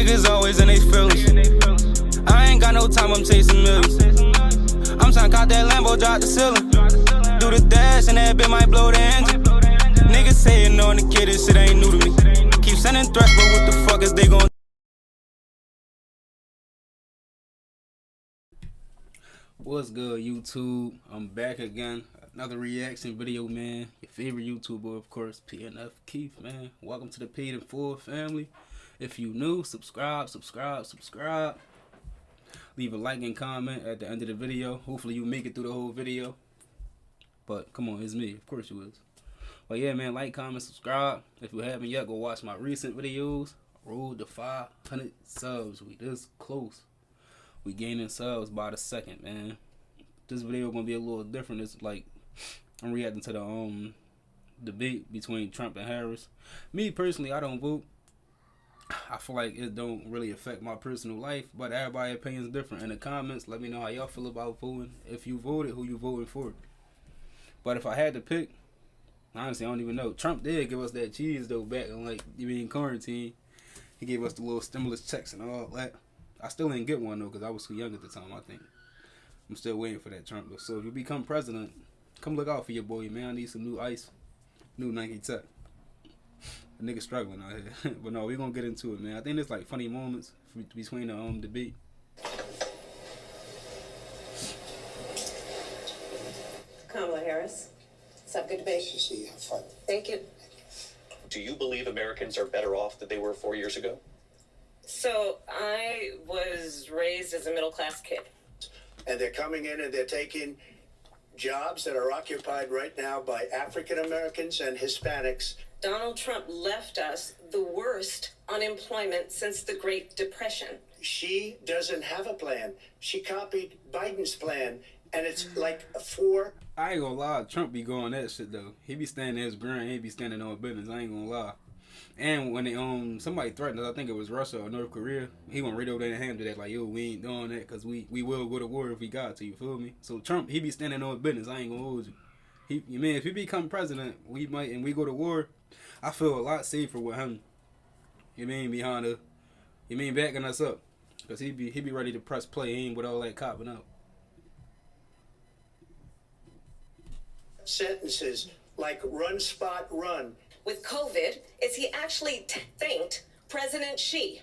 Niggas always in they feelings. I ain't got no time, I'm chasing millions. I'm tryna cop that Lambo, drop the ceiling. Do the dash and that bit might blow the engine. Niggas saying on the kid, this shit ain't new to me. Keep sending threats, but what the fuck is they gon' What's good, YouTube? I'm back again. Another reaction video, man. Your favorite YouTuber, of course, PNF Keith, man. Welcome to the Paid in Full family. If you new, subscribe. Leave a like and comment at the end of the video. Hopefully you make it through the whole video. But come on, it's me. Of course you is. But yeah, man, like, comment, subscribe. If you haven't yet, go watch my recent videos. Road to 500 subs. We this close. We gaining subs by the second, man. This video gonna be a little different. It's like I'm reacting to the debate between Trump and Harris. Me personally, I don't vote. I feel like it don't really affect my personal life, but everybody's opinion is different. In the comments, let me know how y'all feel about voting. If you voted, who you voting for. But if I had to pick, honestly, I don't even know. Trump did give us that cheese though back in like in quarantine. He gave us the little stimulus checks and all that. I still didn't get one though because I was too young at the time, I think. I'm still waiting for that Trump though. So if you become president, come look out for your boy, man. I need some new ice, new Nike Tech. The nigga struggling out here. But no, we're gonna get into it, man. I think there's like funny moments between the debate. Kamala Harris. Let's have a good debate. See, have fun. Thank you. Do you believe Americans are better off than they were 4 years ago? So I was raised as a middle-class kid. And they're coming in and they're taking jobs that are occupied right now by African Americans and Hispanics. Donald Trump left us the worst unemployment since the Great Depression. She doesn't have a plan. She copied Biden's plan, and it's like I ain't gonna lie, Trump be going that shit though. He be standing his ground, he be standing on business. I ain't gonna lie. And when they, somebody threatened us, I think it was Russia or North Korea, he gonna right over there and handle that like, yo, we ain't doing that because we will go to war if we got to, you feel me? So Trump, he be standing on business. I ain't gonna hold you. You mean if he become president, we might and we go to war, I feel a lot safer with him. You mean behind the, you mean backing us up, because he be ready to press play. He ain't with all that copping up. sentences like run, spot, run. With COVID, is he actually thanked President Xi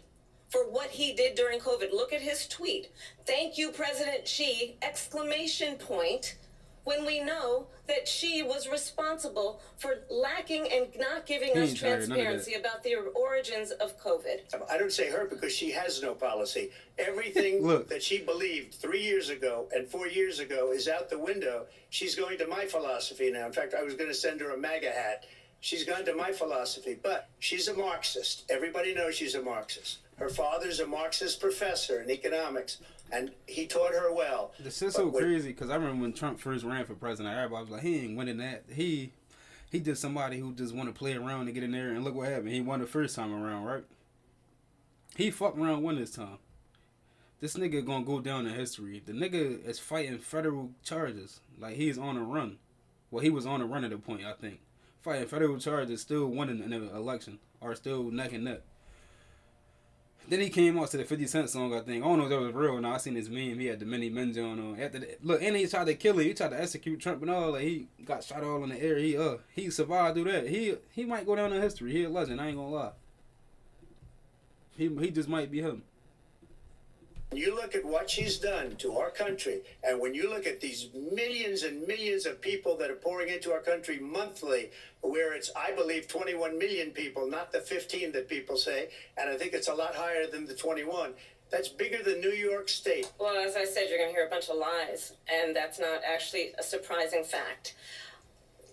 for what he did during COVID? Look at his tweet. Thank you, President Xi, exclamation point, when we know that Xi was responsible for lacking and not giving us transparency about the origins of COVID. I don't say her because she has no policy. Everything that she believed 3 years ago and 4 years ago is out the window. She's going to my philosophy now. In fact, I was going to send her a MAGA hat. She's gone to my philosophy, but she's a Marxist. Everybody knows she's a Marxist. Her father's a Marxist professor in economics, and he taught her well. This is so crazy because I remember when Trump first ran for president, everybody was like, he ain't winning that. He just somebody who just want to play around and get in there, and look what happened. He won the first time around, right? He fucked around one this time. This nigga gonna go down in history. The nigga is fighting federal charges. Like, he's on a run. Well, he was on a run at a point, I think. Fighting federal charges, still winning in the election, or still neck and neck. Then he came out to the 50 Cent song, I think. I don't know if that was real or not. I seen this meme. He had the mini men on. After that, look, and he tried to kill him. He tried to execute Trump and all. Like, he got shot all in the air. He survived through that. He might go down in history. He a legend. I ain't gonna lie. He just might be him. You look at what she's done to our country, and when you look at these millions and millions of people that are pouring into our country monthly, where it's, I believe, 21 million people, not the 15 that people say, and I think it's a lot higher than the 21. That's bigger than New York State. Well, as I said, you're going to hear a bunch of lies, and that's not actually a surprising fact.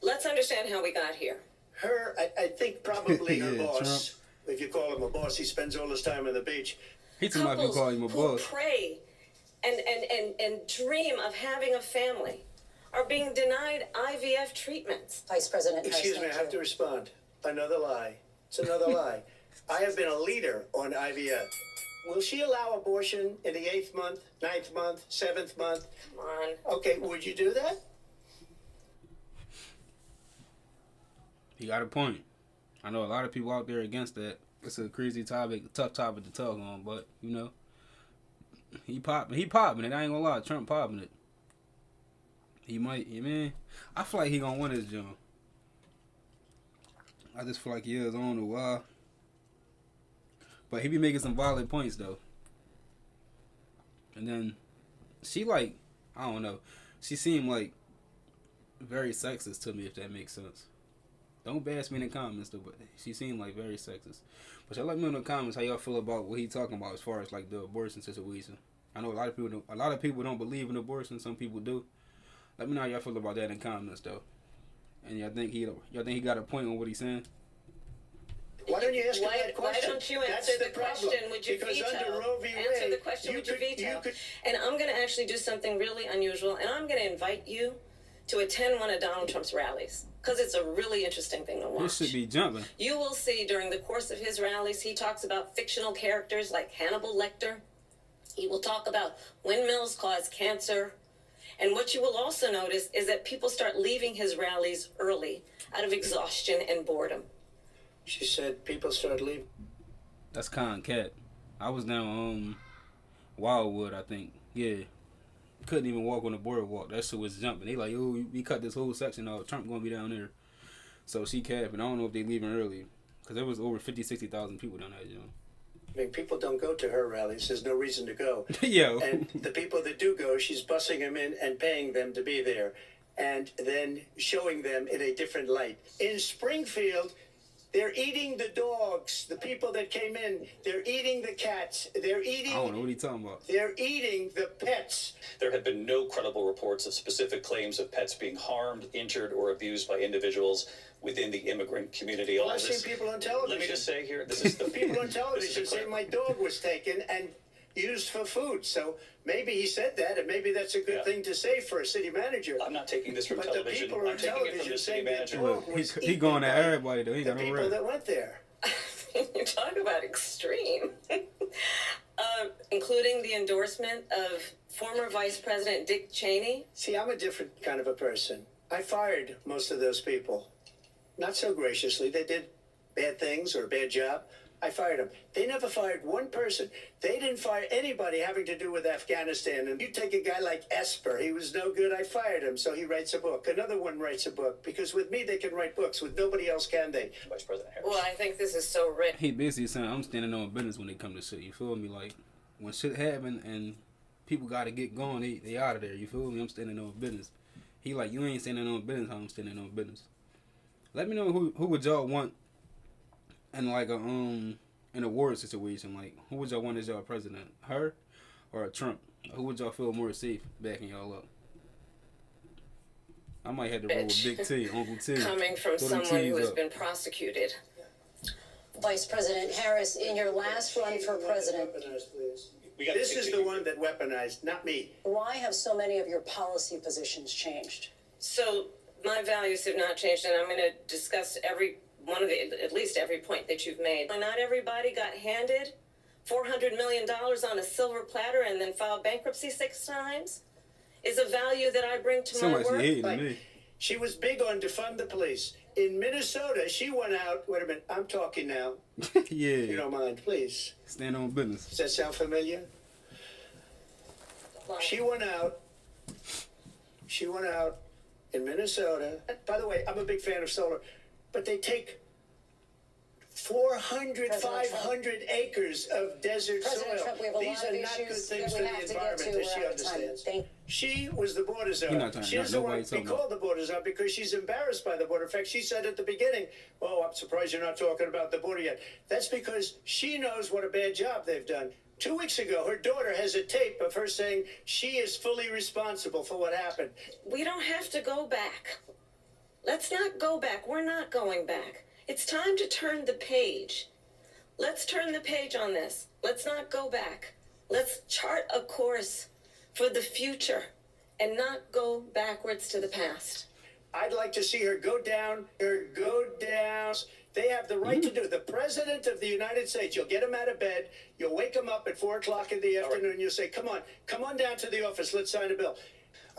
Let's understand how we got here. I think probably her Yeah, boss, Trump. if you call him a boss, he spends all his time on the beach. He told me to call him a boss. Who pray and dream of having a family are being denied IVF treatments. Vice President Harris, Excuse me, I have to respond. Another lie. It's another lie. I have been a leader on IVF. Will she allow abortion in the 8th month, 9th month, 7th month? Come on. Okay, would you do that? He got a point. I know a lot of people out there against that. It's a crazy topic, tough topic to talk on, but you know, he popping it. I ain't gonna lie, Trump popping it. He might, man. I feel like he gonna win this joint. I just feel like he is. I don't know why, but he be making some valid points though. And then she like, I don't know, she seemed like very sexist to me, if that makes sense. Don't bash me in the comments though, but she seemed like very sexist. But y'all let me know in the comments how y'all feel about what he talking about as far as like the abortion situation. I know a lot of people don't believe in abortion. Some people do. Let me know how y'all feel about that in the comments though. And y'all think he got a point on what he's saying? Why don't you ask him that question? Why don't you answer the question? Would you because veto? Under Roe v. Wade, answer the question. Would you veto? And I'm going to actually do something really unusual, and I'm going to invite you to attend one of Donald Trump's rallies because it's a really interesting thing to watch. This should be jumping. You will see during the course of his rallies, he talks about fictional characters like Hannibal Lecter. He will talk about windmills cause cancer. And what you will also notice is that people start leaving his rallies early out of exhaustion and boredom. She said people start leaving. That's Con Cat. I was down Wildwood, I think. Yeah. Couldn't even walk on the boardwalk. That shit was jumping. They like, oh, we cut this whole section off. Trump gonna be down there. So she capping. I don't know if they leaving early. Because there was over 60,000 people down there, you know. I mean, people don't go to her rallies. There's no reason to go. Yo. And the people that do go, she's bussing them in and paying them to be there. And then showing them in a different light. In Springfield, they're eating the dogs. The people that came in, they're eating the cats. They're eating... I don't know what he's talking about. They're eating the pets. There have been no credible reports of specific claims of pets being harmed, injured, or abused by individuals within the immigrant community. Well, I've seen people on television. Let me just say here, this is the people on television say my dog was taken and used for food. So maybe he said that, and maybe that's a good thing to say for a city manager. I'm not taking this from but television. The people I'm taking it from the city manager. Look, he going at everybody though. He got no people rep. that went there. You talk about extreme. Including the endorsement of former Vice President Dick Cheney. See, I'm a different kind of a person. I fired most of those people. Not so graciously. They did bad things or a bad job. I fired them. They never fired one person. They didn't fire anybody having to do with Afghanistan. And you take a guy like Esper. He was no good. I fired him. So he writes a book. Another one writes a book. Because with me, they can write books. With nobody else can they? Vice President Harris. Well, I think this is so rich. He basically saying I'm standing on business when it come to shit. You feel me? Like when shit happen and people got to get going, they out of there. You feel me? I'm standing on business. He like, you ain't standing on business. How I'm standing on business. Let me know who would y'all want in like a an award situation. Like who would y'all want as y'all president? Her or Trump? Who would y'all feel more safe backing y'all up? I might have to roll with Big T, Uncle T. Coming from someone who has been prosecuted. Vice President Harris, in your last run for president, This is the one that weaponized, not me. why have so many of your policy positions changed? So my values have not changed, and I'm going to discuss at least every point that you've made. Not everybody got handed $400 million on a silver platter and then filed bankruptcy 6 times. Is a value that I bring to my work. She was big on defund the police. In Minnesota, she went out. Wait a minute, I'm talking now. Yeah. You don't mind, please. Stand on business. Does that sound familiar? She went out in Minnesota. By the way, I'm a big fan of solar, but they take 400, 500 acres of desert soil. These are not good things for the environment, as she understands. She was the border czar. She doesn't want to be called the border czar because she's embarrassed by the border. In fact, she said at the beginning, oh, I'm surprised you're not talking about the border yet. That's because she knows what a bad job they've done. 2 weeks ago, her daughter has a tape of her saying she is fully responsible for what happened. We don't have to go back. Let's not go back. We're not going back. It's time to turn the page. Let's turn the page on this. Let's not go back. Let's chart a course for the future and not go backwards to the past. I'd like to see her go down. They have the right to do it. The President of the United States, you'll get him out of bed. You'll wake him up at 4 o'clock in the afternoon. You'll say, come on down to the office. Let's sign a bill.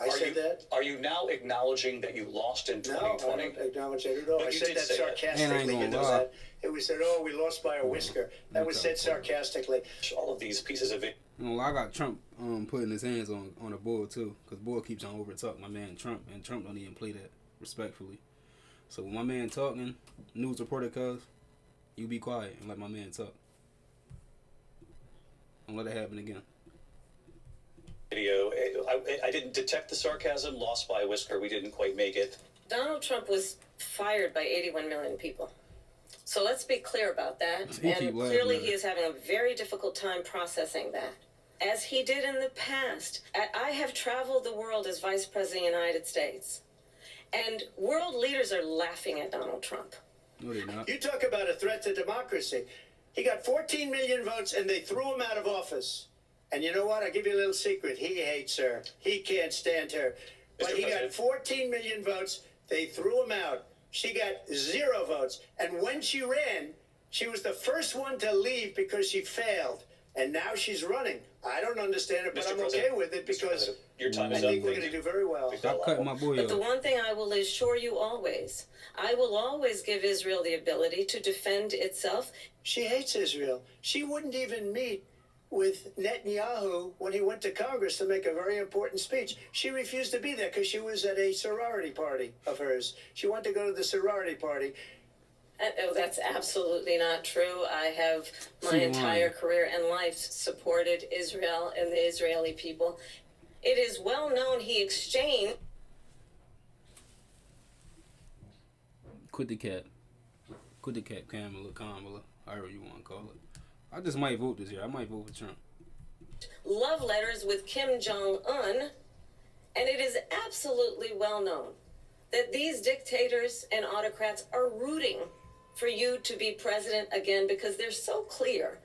I said that. Are you now acknowledging that you lost in No, 2020? I don't acknowledge that at all. But I you said did that say that. sarcastically. You know that. It was said, "Oh, we lost by a whisker." That was said sarcastically. All of these pieces of it. You know, I got Trump putting his hands on the board too, because board keeps on overtalking my man Trump, and Trump don't even play that respectfully. So when my man talking, news reporter, cuz you be quiet and let my man talk. Don't let it happen again. Video. I didn't detect the sarcasm. Lost by a whisker. We didn't quite make it. Donald Trump was fired by 81 million people. So let's be clear about that. He keep And laughing clearly at he it. is having a very difficult time processing that, as he did in the past. I have traveled the world as Vice President of the United States, and world leaders are laughing at Donald Trump. No, they're not. You talk about a threat to democracy. He got 14 million votes, and they threw him out of office. And you know what? I'll give you a little secret. He hates her. He can't stand her. But Mr. he got President. 14 million votes. They threw him out. She got 0 votes. And when she ran, she was the first one to leave because she failed. And now she's running. I don't understand it, but Mr. I'm okay President, with it Mr. because President, your time I is up. think we're Thank going to you. do very well. Stop cutting my boy But the off. one thing I will assure you always, I will always give Israel the ability to defend itself. She hates Israel. She wouldn't even meet with Netanyahu when he went to Congress to make a very important speech. She refused to be there because she was at a sorority party of hers. She wanted to go to the sorority party. Oh, that's absolutely not true. I have my She entire lying. career and life supported Israel and the Israeli people. It is well known he exchanged. Quit the cap. Quit the cap, Kamala, however you want to call it. I just might vote this year. I might vote for Trump. Love letters with Kim Jong-un, and it is absolutely well known that these dictators and autocrats are rooting for you to be president again because they're so clear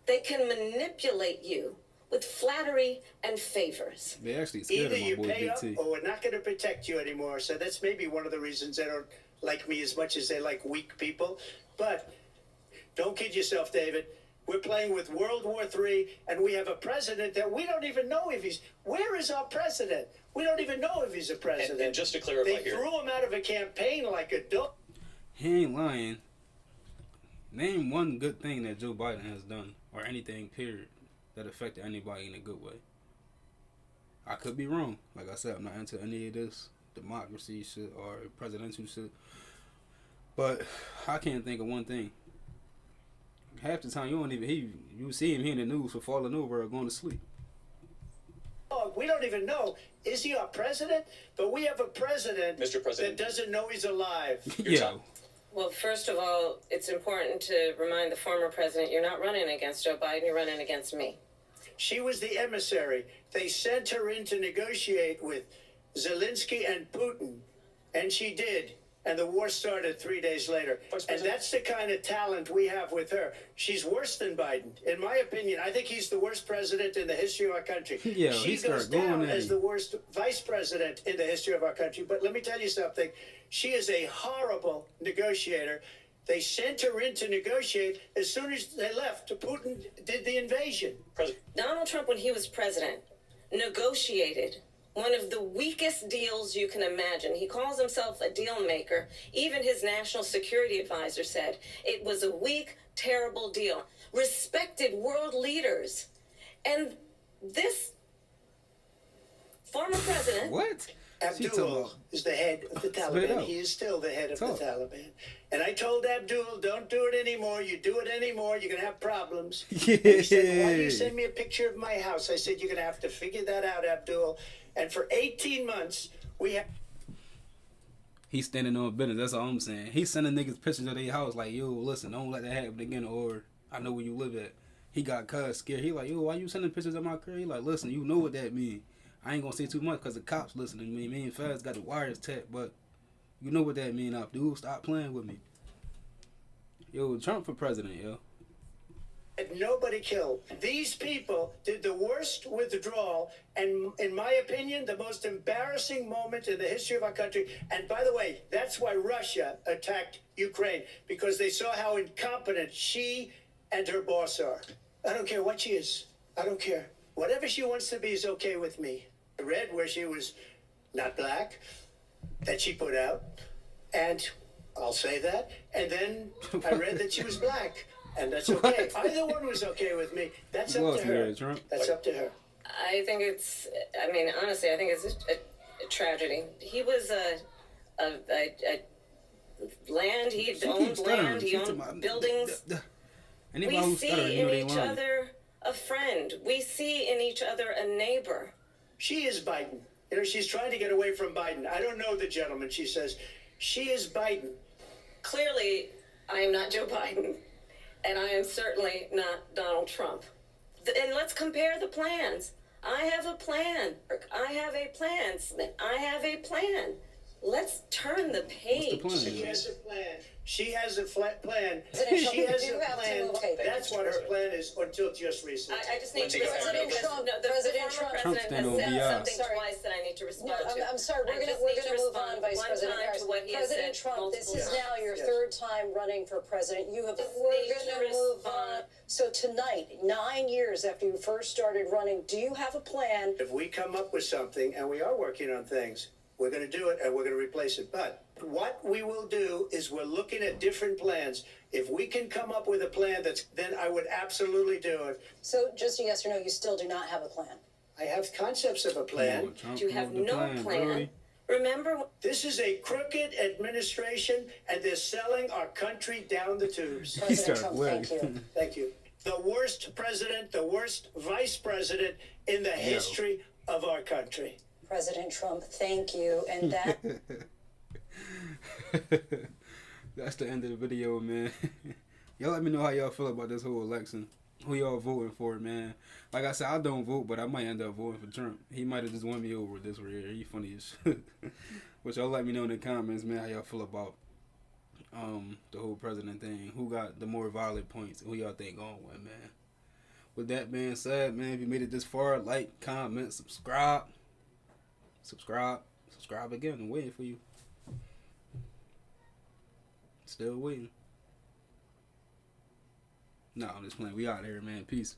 they can manipulate you with flattery and favors. They actually scared Either of my you boy pay Big up T. or we're not going to protect you anymore. So that's maybe one of the reasons they don't like me as much as they like weak people. But don't kid yourself, David. We're playing with World War III, and we have a president that we don't even know if he's... Where is our president? We don't even know if he's a president. And just to clarify they here. threw him out of a campaign like a dog. He ain't lying. Name one good thing that Joe Biden has done, or anything, period, that affected anybody in a good way. I could be wrong. Like I said, I'm not into any of this democracy shit or presidential shit. But I can't think of one thing. Half the time you don't even you see him here in the news for falling over or going to sleep. We don't even know. Is he our president? But we have a president, Mr. President. that doesn't know he's alive. Yeah. Well, first of all, it's important to remind the former president you're not running against Joe Biden, you're running against me. She was the emissary. They sent her in to negotiate with Zelensky and Putin, and she did. And the war started 3 days later. And that's the kind of talent we have with her. She's worse than Biden. In my opinion, I think he's the worst president in the history of our country. Yeah, she he started goes going down at as him. the worst vice president in the history of our country. But let me tell you something. She is a horrible negotiator. They sent her in to negotiate. As soon as they left, Putin did the invasion. Donald Trump, when he was president, negotiated one of the weakest deals you can imagine. He calls himself a deal maker. Even his national security advisor said it was a weak, terrible deal. Respected world leaders. And this former president... What? She talking Abdul about- is the head of the Spit it Taliban. out. He is still the head of Talk. the Taliban. And I told Abdul, don't do it anymore. You do it anymore, you're going to have problems. Yeah. And he said, why do you send me a picture of my house? I said, you're going to have to figure that out, Abdul. And for 18 months, we have... He's standing on business. That's all I'm saying. He's sending niggas pictures of their house like, yo, listen, don't let that happen again, or I know where you live at. He got cuz scared. He like, yo, why you sending pictures of my crib? He like, listen, you know what that mean. I ain't gonna say too much because the cops listening to me. Me and Faz got the wires tapped, but you know what that mean, Abdul. Stop playing with me. Yo, Trump for president, yo. had nobody killed. These people did the worst withdrawal and, in my opinion, the most embarrassing moment in the history of our country. And by the way, that's why Russia attacked Ukraine, because they saw how incompetent she and her boss are. I don't care what she is. I don't care. Whatever she wants to be is okay with me. I read where she was not black, that she put out, and I'll say that. And then I read that she was black, and that's okay. Either one was okay with me. That's up to her. That's up to her. I think it's, I mean, honestly, I think it's a tragedy. He was a land, he owned land, he owned buildings. We see in each other a friend. We see in each other a neighbor. She is Biden. You know, she's trying to get away from Biden. I don't know the gentleman, she says. She is Biden. Clearly, I am not Joe Biden, and I am certainly not Donald Trump. And let's compare the plans. I have a plan. I have a plan, Smith. I have a plan. Let's turn the page. What's the plan? She has a plan. She has a plan. President She Trump, has you a have to plan. move. Okay, That's what her plan is until just recently. I just need to President Trump, the President former Trump. president Trump's has been said on something BS. twice that I need to respond No, to. I'm sorry. We're I gonna just need to move on, respond Vice one President time Harris. to what he has President said Trump, this is multiple now your Yes. third time running for president. You have. Just We're need going to to move respond. on. So tonight, 9 years after you first started running, do you have a plan? If we come up with something, and we are working on things, we're going to do it and we're going to replace it. But what we will do is we're looking at different plans. If we can come up with a plan then I would absolutely do it. So just a yes or no, you still do not have a plan. I have concepts of a plan. You have no plan. Remember, This is a crooked administration, and they're selling our country down the tubes. President started Trump, winning. thank you. Thank you. The worst president, the worst vice president in the history of our country. President Trump, thank you. And that That's the end of the video, man. Y'all let me know how y'all feel about this whole election. Who y'all voting for, man? Like I said, I don't vote, but I might end up voting for Trump. He might have just won me over this right here. He funny as shit. But y'all let me know in the comments, man, how y'all feel about the whole president thing. Who got the more valid points? Who y'all think gonna win, man? With that being said, man, if you made it this far, like, comment, subscribe. Subscribe again. I'm waiting for you. Still waiting. No, I'm just playing. We out here, man. Peace.